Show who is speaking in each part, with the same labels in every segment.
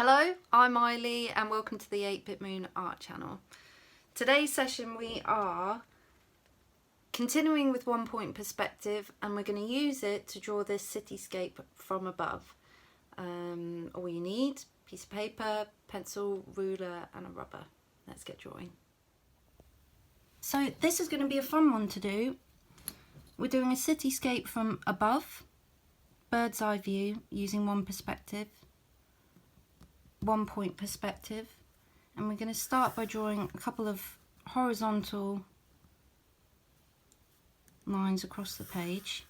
Speaker 1: Hello, I'm Aili and welcome to the 8-Bit Moon Art Channel. Today's session we are continuing with 1-point perspective and we're going to use it to draw this cityscape from above. All you need, piece of paper, pencil, ruler and a rubber. Let's get drawing. So this is going to be a fun one to do. We're doing a cityscape from above, bird's eye view using 1-point perspective, and we're going to start by drawing a couple of horizontal lines across the page.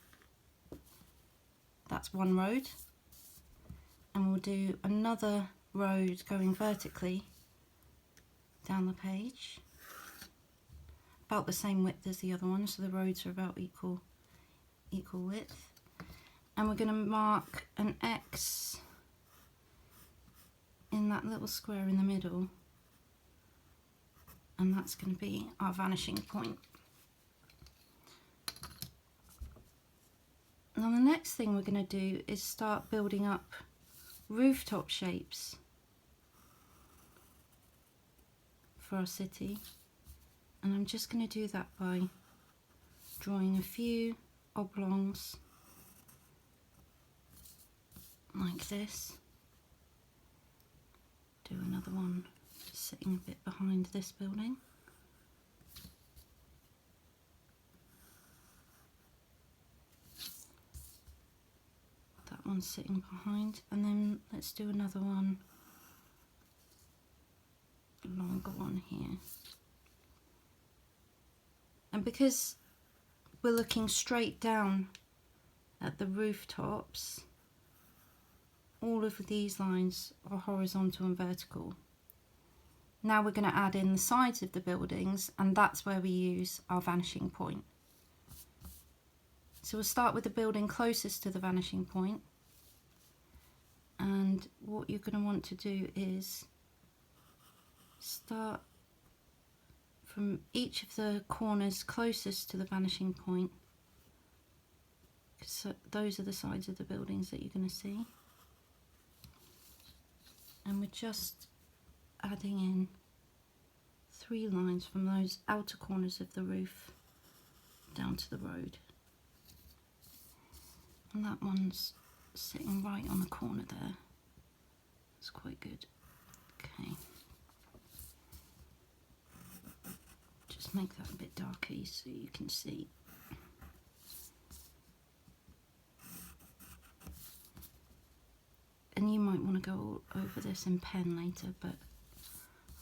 Speaker 1: That's one road, and we'll do another road going vertically down the page, about the same width as the other one, so the roads are about equal width. And we're going to mark an X in that little square in the middle, and that's going to be our vanishing point. Now the next thing we're going to do is start building up rooftop shapes for our city, and I'm just going to do that by drawing a few oblongs like this. Do another one sitting a bit behind this building. That one's sitting behind, and then let's do another one, a longer one here. And because we're looking straight down at the rooftops, all of these lines are horizontal and vertical. Now we're going to add in the sides of the buildings, and that's where we use our vanishing point. So we'll start with the building closest to the vanishing point, and what you're going to want to do is start from each of the corners closest to the vanishing point, because those are the sides of the buildings that you're going to see. And we're just adding in 3 lines from those outer corners of the roof down to the road. And that one's sitting right on the corner there. It's quite good. Okay. Just make that a bit darker so you can see. And you might want to go over this in pen later, but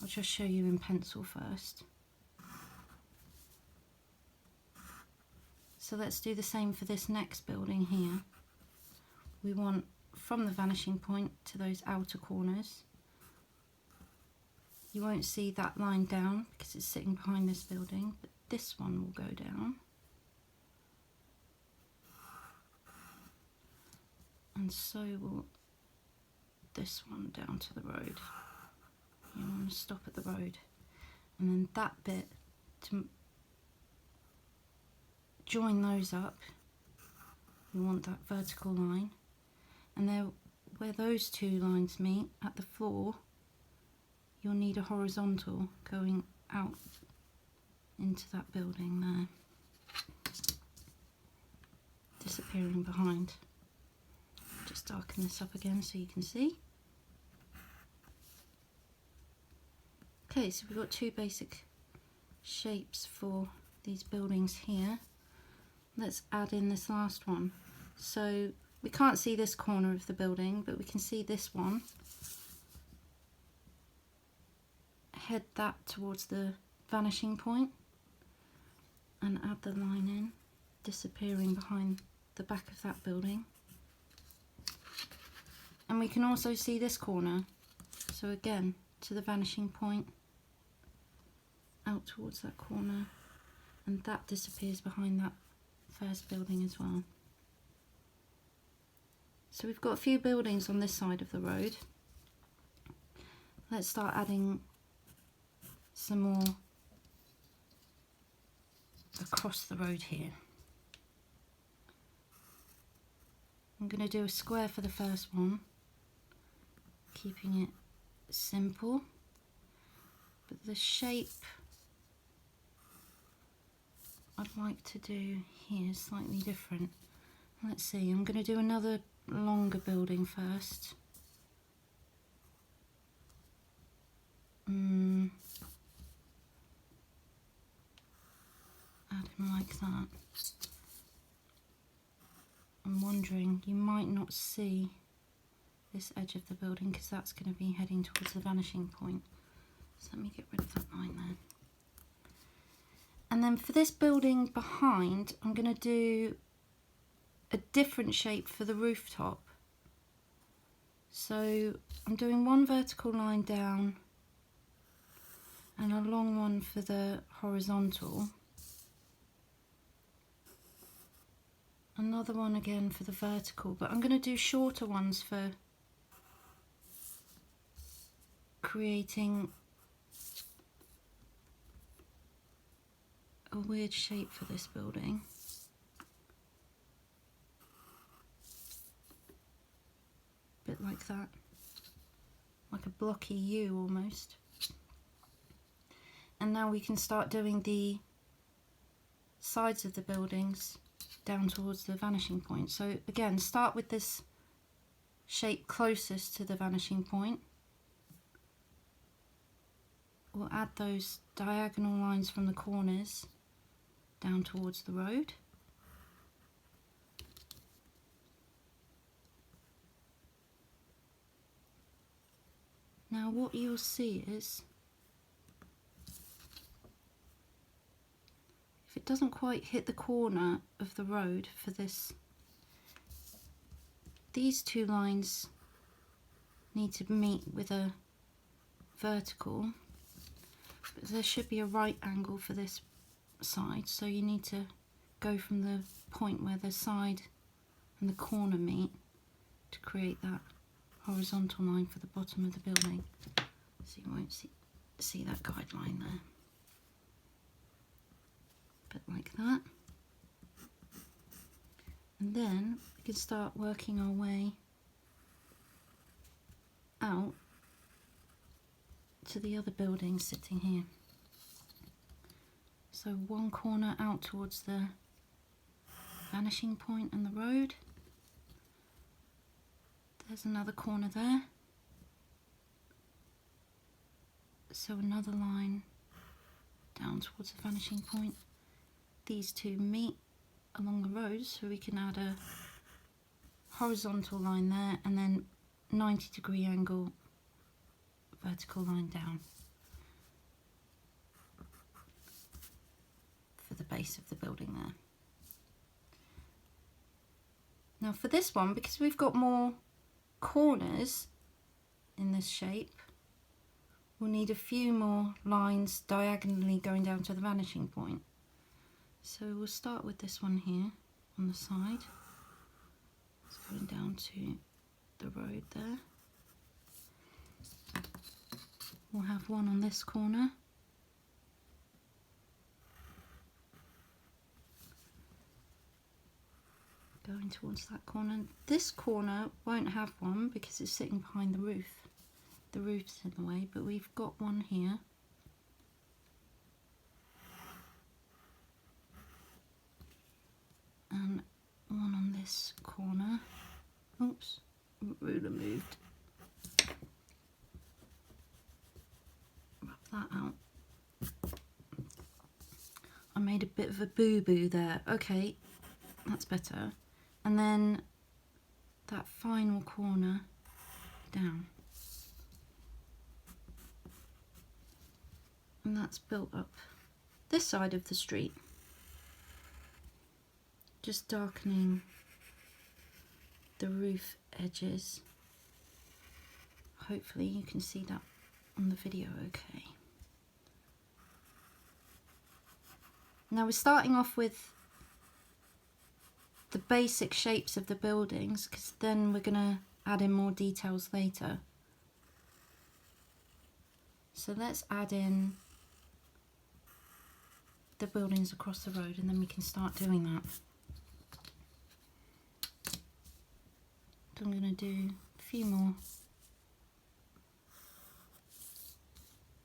Speaker 1: I'll just show you in pencil first. So let's do the same for this next building here. We want from the vanishing point to those outer corners. You won't see that line down because it's sitting behind this building, but this one will go down. And so will this one down to the road. You want to stop at the road, and then that bit, to join those up, you want that vertical line, and there where those 2 lines meet at the floor, you'll need a horizontal going out into that building there, disappearing behind. Just darken this up again so you can see. Okay, so we've got 2 basic shapes for these buildings here. Let's add in this last one. So we can't see this corner of the building, but we can see this one. Head that towards the vanishing point and add the line in, disappearing behind the back of that building. And we can also see this corner, so again to the vanishing point, out towards that corner, and that disappears behind that first building as well. So we've got a few buildings on this side of the road. Let's start adding some more across the road here. I'm going to do a square for the first one, keeping it simple, but the shape I'd like to do here is slightly different. Let's see, I'm going to do another longer building first. Add him like that. I'm wondering, you might not see this edge of the building because that's going to be heading towards the vanishing point. So let me get rid of that line there. And then for this building behind, I'm going to do a different shape for the rooftop. So I'm doing one vertical line down and a long one for the horizontal. Another one again for the vertical, but I'm going to do shorter ones for creating a weird shape for this building. A bit like that, like a blocky U almost. And now we can start doing the sides of the buildings down towards the vanishing point. So again, start with this shape closest to the vanishing point. We'll add those diagonal lines from the corners down towards the road. Now what you'll see is, if it doesn't quite hit the corner of the road for this, these two lines need to meet with a vertical, but there should be a right angle for this side, so you need to go from the point where the side and the corner meet to create that horizontal line for the bottom of the building. So you won't see that guideline there. Bit like that. And then we can start working our way out to the other building sitting here. So one corner out towards the vanishing point and the road. There's another corner there. So another line down towards the vanishing point. These two meet along the road, so we can add a horizontal line there and then 90-degree angle vertical line down for the base of the building there. Now for this one, because we've got more corners in this shape, we'll need a few more lines diagonally going down to the vanishing point. So we'll start with this one here on the side. It's going down to the road there. We'll have one on this corner. Going towards that corner. This corner won't have one because it's sitting behind the roof. The roof's in the way, but we've got one here. And one on this corner. Oops, ruler moved. Wrap that out. I made a bit of a boo-boo there. Okay, that's better. And then that final corner down. And that's built up this side of the street. Just darkening the roof edges. Hopefully you can see that on the video okay. Now we're starting off with the basic shapes of the buildings, because then we're going to add in more details later. So let's add in the buildings across the road and then we can start doing that. So I'm going to do a few more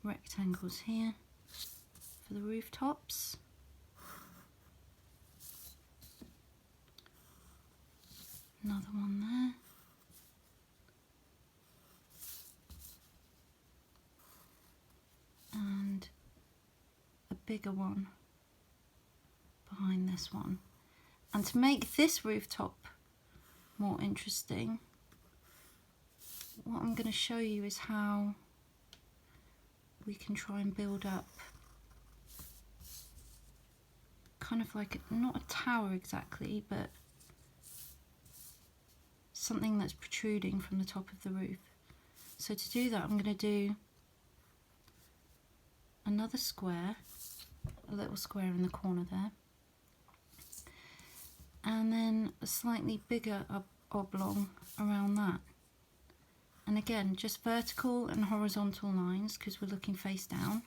Speaker 1: rectangles here for the rooftops. Another one there. And a bigger one behind this one. And to make this rooftop more interesting, what I'm going to show you is how we can try and build up kind of like not a tower exactly, but something that's protruding from the top of the roof. So to do that, I'm going to do another square, a little square in the corner there, and then a slightly bigger oblong around that. And again, just vertical and horizontal lines because we're looking face down.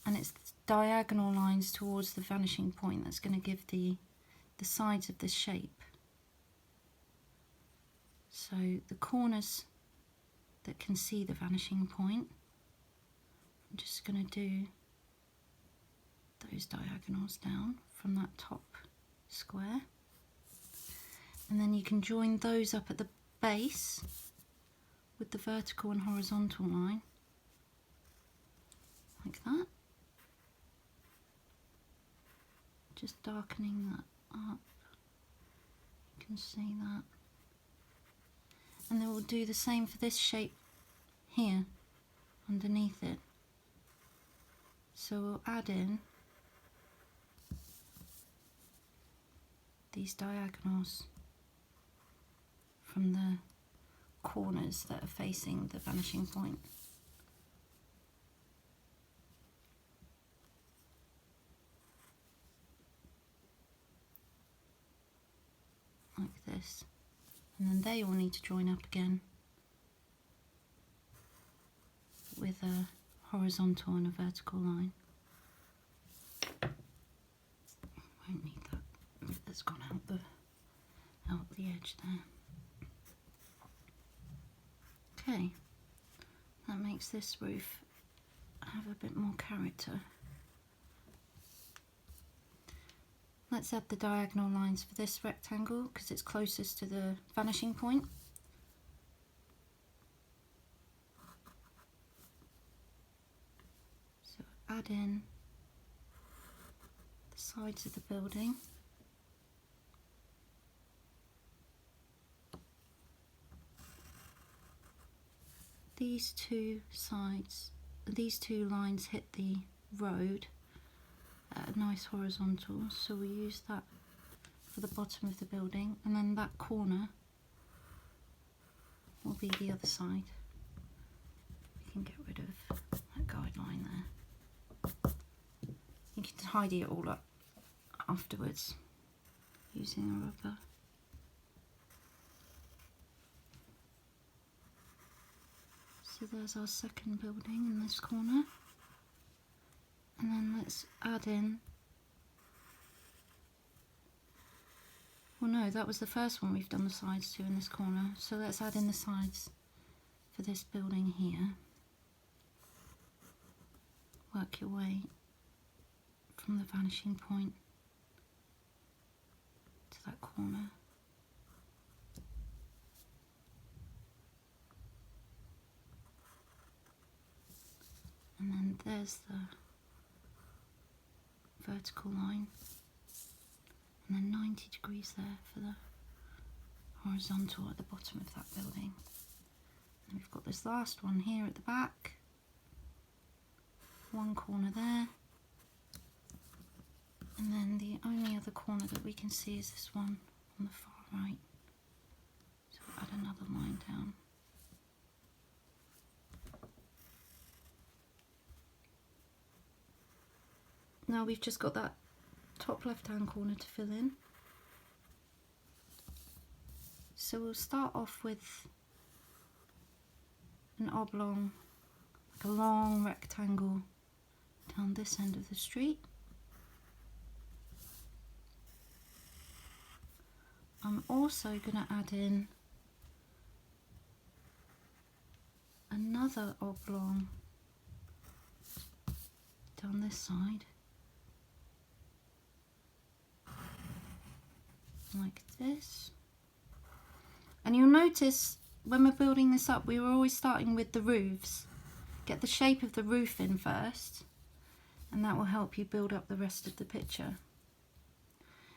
Speaker 1: And it's diagonal lines towards the vanishing point that's going to give the sides of this shape. So the corners that can see the vanishing point, I'm just going to do those diagonals down from that top square. And then you can join those up at the base with the vertical and horizontal line, like that. Just darkening that up, you can see that. And then we'll do the same for this shape here, underneath it. So we'll add in these diagonals from the corners that are facing the vanishing point. Like this. And then they all need to join up again with a horizontal and a vertical line. Won't need that bit that's gone out the edge there. Okay, that makes this roof have a bit more character. Let's add the diagonal lines for this rectangle because it's closest to the vanishing point. So add in the sides of the building. These two sides, these two lines hit the road at a nice horizontal, so we use that for the bottom of the building, and then that corner will be the other side. We can get rid of that guideline there. You can tidy it all up afterwards using a rubber. So there's our second building in this corner. And then let's add in, well no, that was the first one we've done the sides to in this corner. So let's add in the sides for this building here. Work your way from the vanishing point to that corner. And then there's the vertical line, and then 90 degrees there for the horizontal at the bottom of that building. And we've got this last one here at the back, one corner there, and then the only other corner that we can see is this one on the far right. So we'll add another line down. Now we've just got that top left hand corner to fill in. So we'll start off with an oblong, like a long rectangle down this end of the street. I'm also going to add in another another oblong down this side, like this. And you'll notice when we're building this up, we were always starting with the roofs. Get the shape of the roof in first, and that will help you build up the rest of the picture.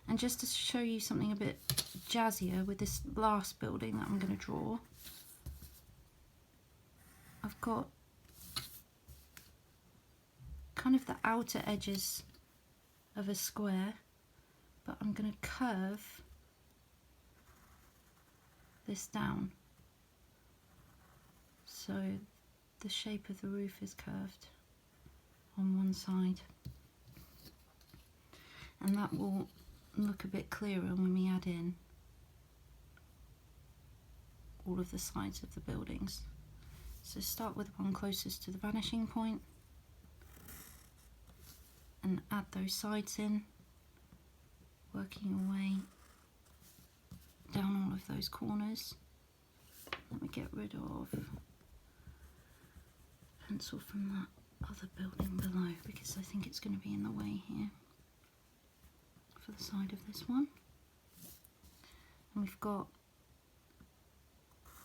Speaker 1: And just to show you something a bit jazzier with this last building that I'm going to draw, I've got kind of the outer edges of a square, but I'm going to curve this down, so the shape of the roof is curved on one side, and that will look a bit clearer when we add in all of the sides of the buildings. So start with one closest to the vanishing point and add those sides in, working your way down all of those corners. Let me get rid of pencil from that other building below, because I think it's going to be in the way here for the side of this one. And we've got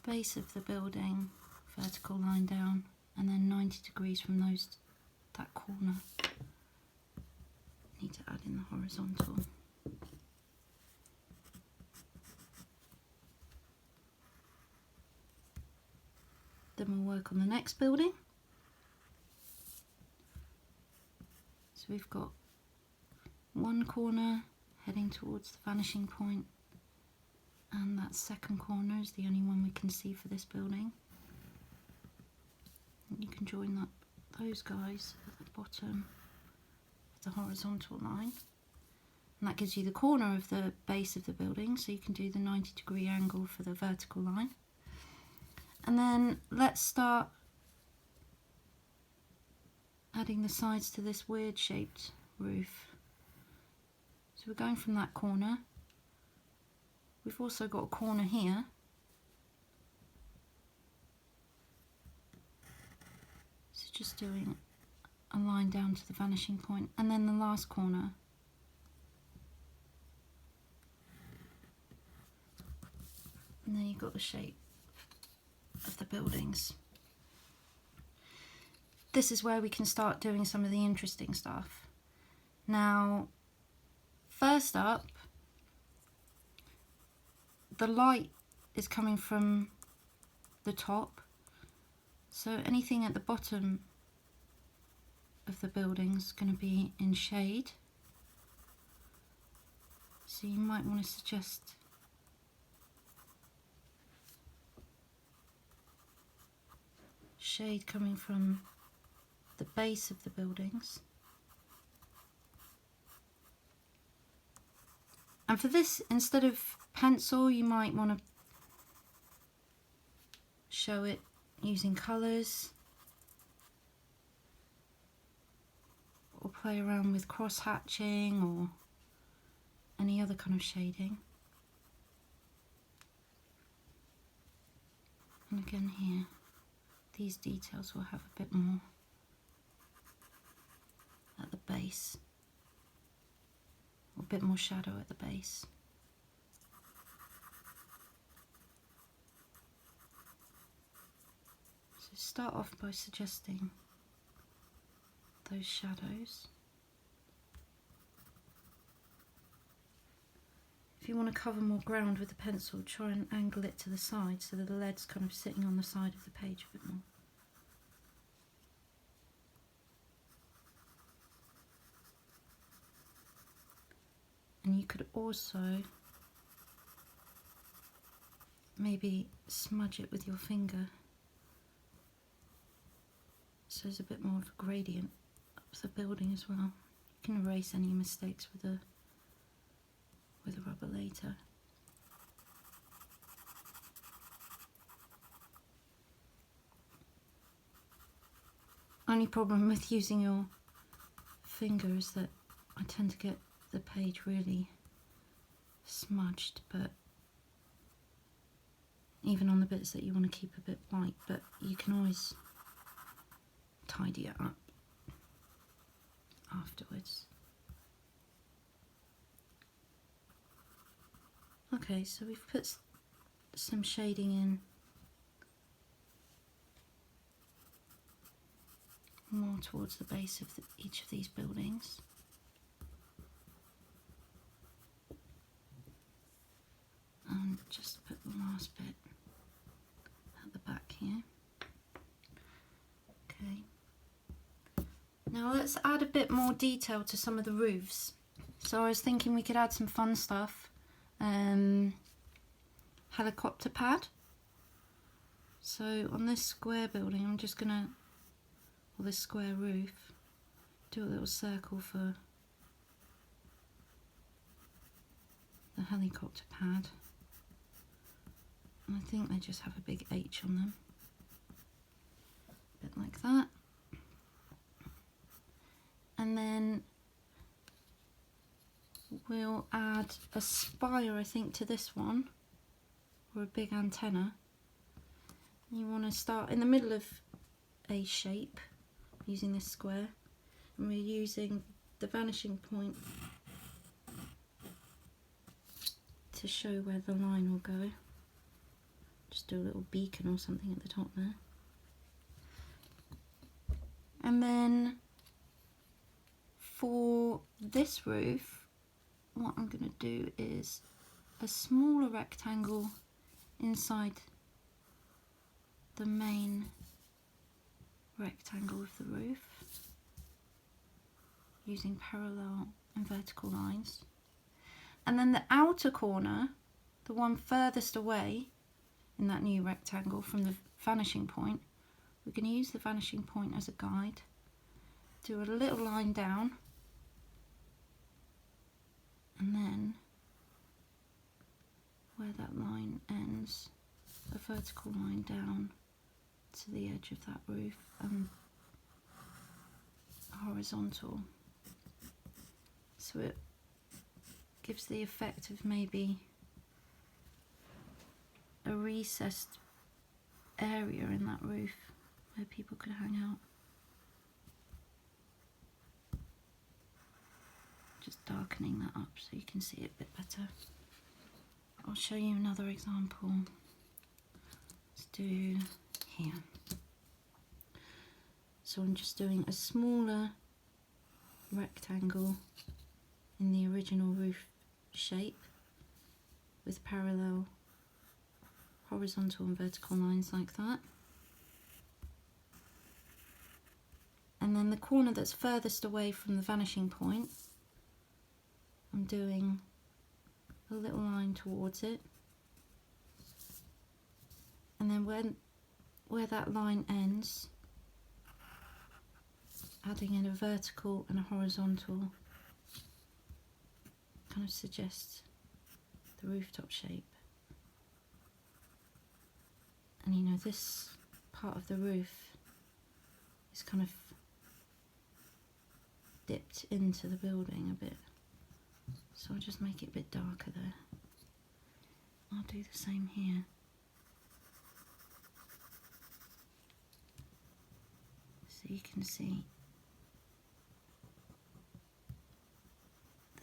Speaker 1: base of the building, vertical line down, and then 90 degrees from that corner. Need to add in the horizontal. Then we'll work on the next building. So we've got one corner heading towards the vanishing point, and that second corner is the only one we can see for this building. And you can join up those guys at the bottom with the horizontal line, and that gives you the corner of the base of the building, so you can do the 90-degree angle for the vertical line. And then let's start adding the sides to this weird shaped roof. So we're going from that corner. We've also got a corner here. So just doing a line down to the vanishing point, and then the last corner. And then you've got the shape of the buildings. This is where we can start doing some of the interesting stuff. Now, first up, the light is coming from the top, so anything at the bottom of the building is going to be in shade. So you might want to suggest shade coming from the base of the buildings. And for this, instead of pencil, you might want to show it using colours, or play around with cross hatching or any other kind of shading. And again here, these details will have a bit more at the base, or a bit more shadow at the base. So start off by suggesting those shadows. If you want to cover more ground with the pencil, try and angle it to the side so that the lead's kind of sitting on the side of the page a bit more. And you could also maybe smudge it with your finger, so there's a bit more of a gradient of the building as well. You can erase any mistakes with a rubber later. Only problem with using your finger is that I tend to get the page really smudged, but even on the bits that you want to keep a bit white, but you can always tidy it up afterwards. Okay, so we've put some shading in more towards the base of each of these buildings. And just put the last bit at the back here. Okay. Now let's add a bit more detail to some of the roofs. So I was thinking we could add some fun stuff. Helicopter pad. So on this square building, I'm just gonna, or this square roof, do a little circle for the helicopter pad. And I think they just have a big H on them. A bit like that. And then we'll add a spire, I think, to this one, or a big antenna. You want to start in the middle of a shape using this square, and we're using the vanishing point to show where the line will go. Just do a little beacon or something at the top there. And then for this roof, what I'm going to do is a smaller rectangle inside the main rectangle of the roof, using parallel and vertical lines. And then the outer corner, the one furthest away in that new rectangle from the vanishing point, we're going to use the vanishing point as a guide. Do a little line down, and then where that line ends, a vertical line down to the edge of that roof, and horizontal. So it gives the effect of maybe a recessed area in that roof where people could hang out. Just darkening that up so you can see it a bit better. I'll show you another example. Let's do here. So I'm just doing a smaller rectangle in the original roof shape with parallel horizontal and vertical lines like that. And then the corner that's furthest away from the vanishing point, I'm doing a little line towards it. And then where that line ends, adding in a vertical and a horizontal, kind of suggests the rooftop shape. And you know, this part of the roof is kind of dipped into the building a bit, so I'll just make it a bit darker there. I'll do the same here. So you can see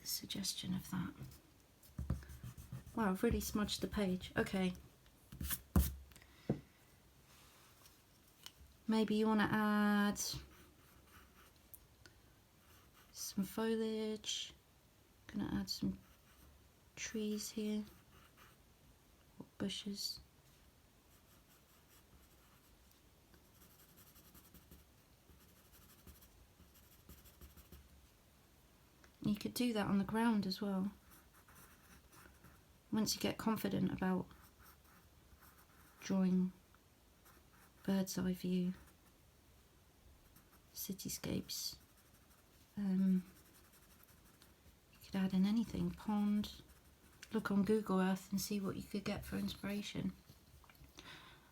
Speaker 1: the suggestion of that. Wow, I've really smudged the page. Okay. Maybe you want to add some foliage. I'm going to add some trees here, or bushes. You could do that on the ground as well. Once you get confident about drawing bird's eye view cityscapes, you could add in anything. Pond, look on Google Earth and see what you could get for inspiration.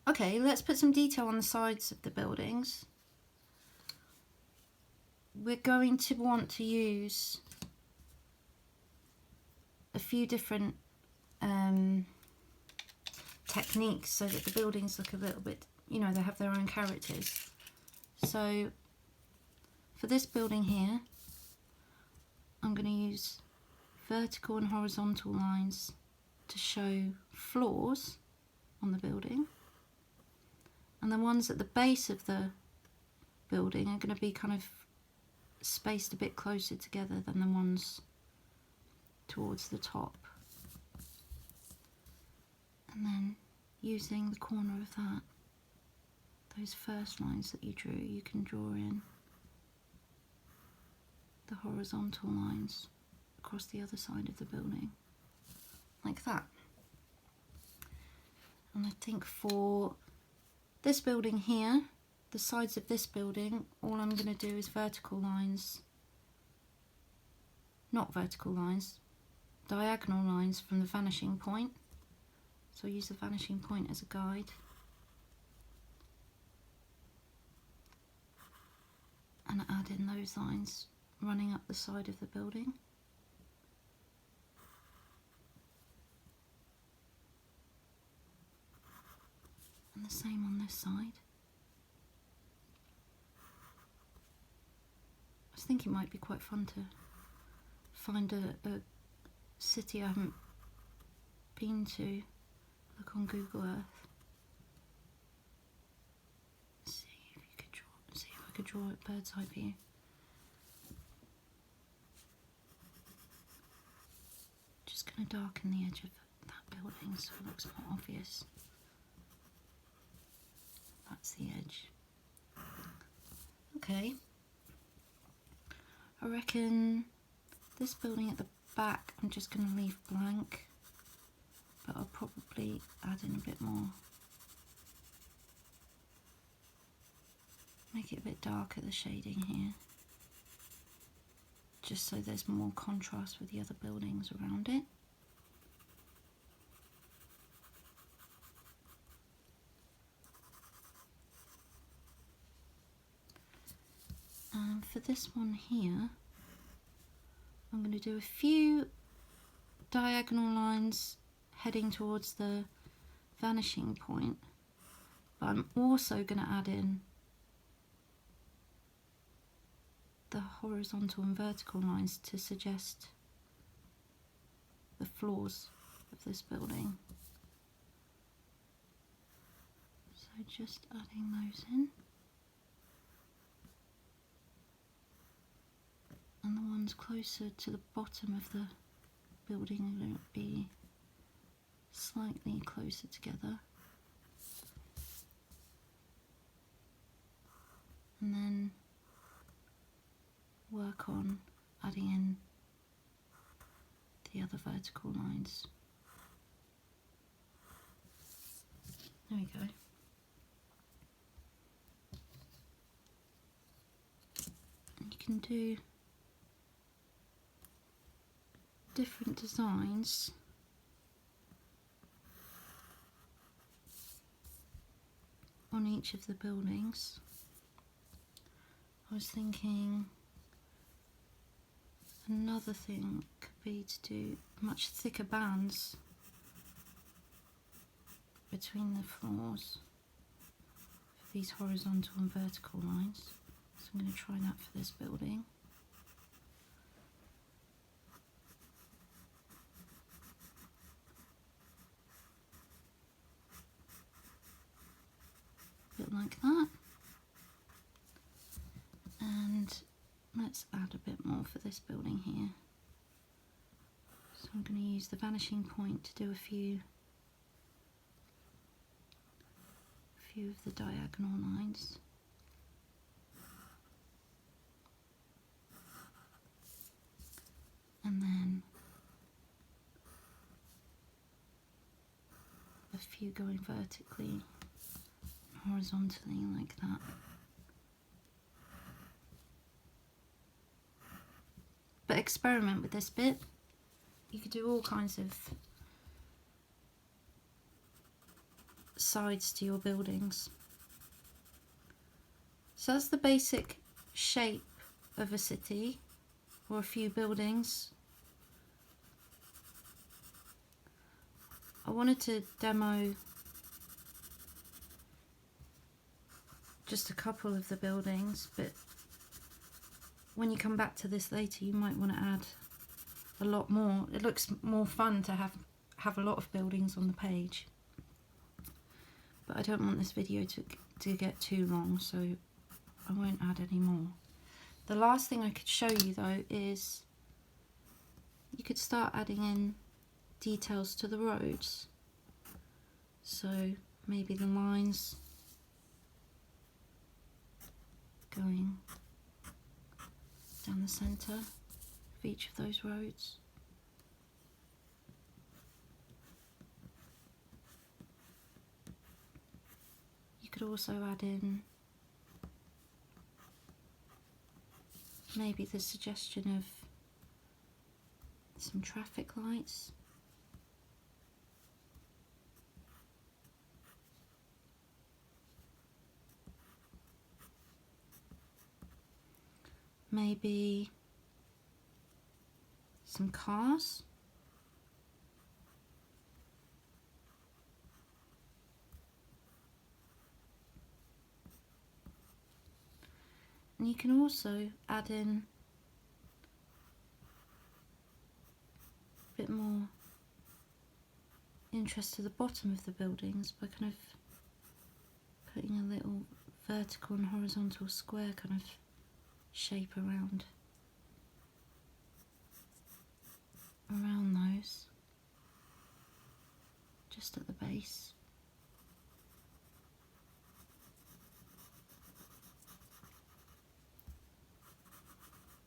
Speaker 1: Okay, let's put some detail on the sides of the buildings. We're going to want to use a few different techniques so that the buildings look a little bit, you know, they have their own characters. So for this building here, I'm going to use vertical and horizontal lines to show floors on the building, and the ones at the base of the building are going to be kind of spaced a bit closer together than the ones towards the top. And then using the corner of that, those first lines that you drew, you can draw in the horizontal lines across the other side of the building, like that. And I think for this building here, the sides of this building, all I'm going to do is vertical lines, not vertical lines, diagonal lines from the vanishing point. So I use the vanishing point as a guide. And add in those lines running up the side of the building. And the same on this side. I was thinking it might be quite fun to find a city I haven't been to, look on Google Earth. See if I could draw a bird's eye view. Just going to darken the edge of that building so it looks more obvious. That's the edge. Okay. I reckon this building at the back I'm just going to leave blank, but I'll probably add in a bit more. Make it a bit darker, the shading here, just so there's more contrast with the other buildings around it. And for this one here, I'm going to do a few diagonal lines heading towards the vanishing point, but I'm also going to add in the horizontal and vertical lines to suggest the floors of this building. So just adding those in. And the ones closer to the bottom of the building are going to be slightly closer together. And then work on adding in the other vertical lines. There we go. And you can do different designs on each of the buildings. I was thinking another thing could be to do much thicker bands between the floors for these horizontal and vertical lines. So I'm going to try that for this building. A bit like that. And let's add a bit more for this building here. So I'm going to use the vanishing point to do a few of the diagonal lines. And then a few going vertically, horizontally, like that. But experiment with this bit. You could do all kinds of sides to your buildings. So that's the basic shape of a city or a few buildings. I wanted to demo just a couple of the buildings, but when you come back to this later you might want to add a lot more. It looks more fun to have a lot of buildings on the page, but I don't want this video to get too long, so I won't add any more. The last thing I could show you though is you could start adding in details to the roads. So maybe the lines going down the centre of each of those roads. You could also add in maybe the suggestion of some traffic lights. Maybe some cars. And you can also add in a bit more interest to the bottom of the buildings by kind of putting a little vertical and horizontal square kind of shape around those, just at the base.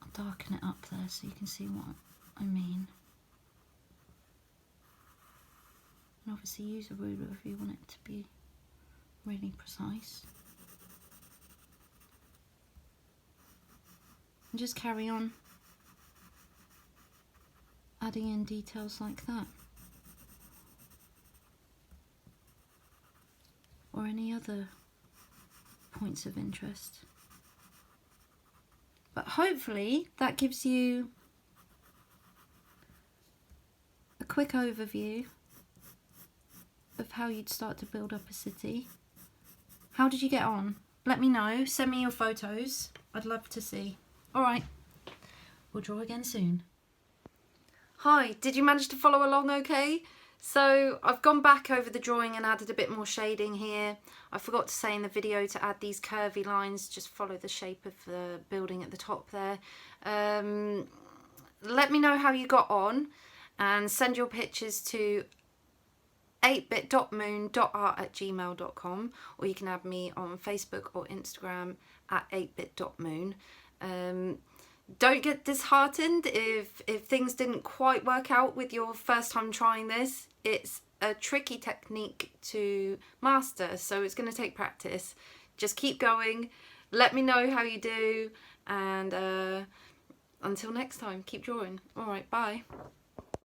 Speaker 1: I'll darken it up there so you can see what I mean. And obviously use a ruler if you want it to be really precise. And just carry on adding in details like that, or any other points of interest. But hopefully that gives you a quick overview of how you'd start to build up a city. How did you get on? Let me know, send me your photos, I'd love to see. Alright, we'll draw again soon. Hi, did you manage to follow along okay? So I've gone back over the drawing and added a bit more shading here. I forgot to say in the video to add these curvy lines, just follow the shape of the building at the top there. Let me know how you got on and send your pictures to 8bit.moon.art@gmail.com, or you can add me on Facebook or Instagram at 8bit.moon. Don't get disheartened if things didn't quite work out with your first time trying this. It's a tricky technique to master, so it's going to take practice. Just keep going, let me know how you do, and until next time, keep drawing. Alright, bye.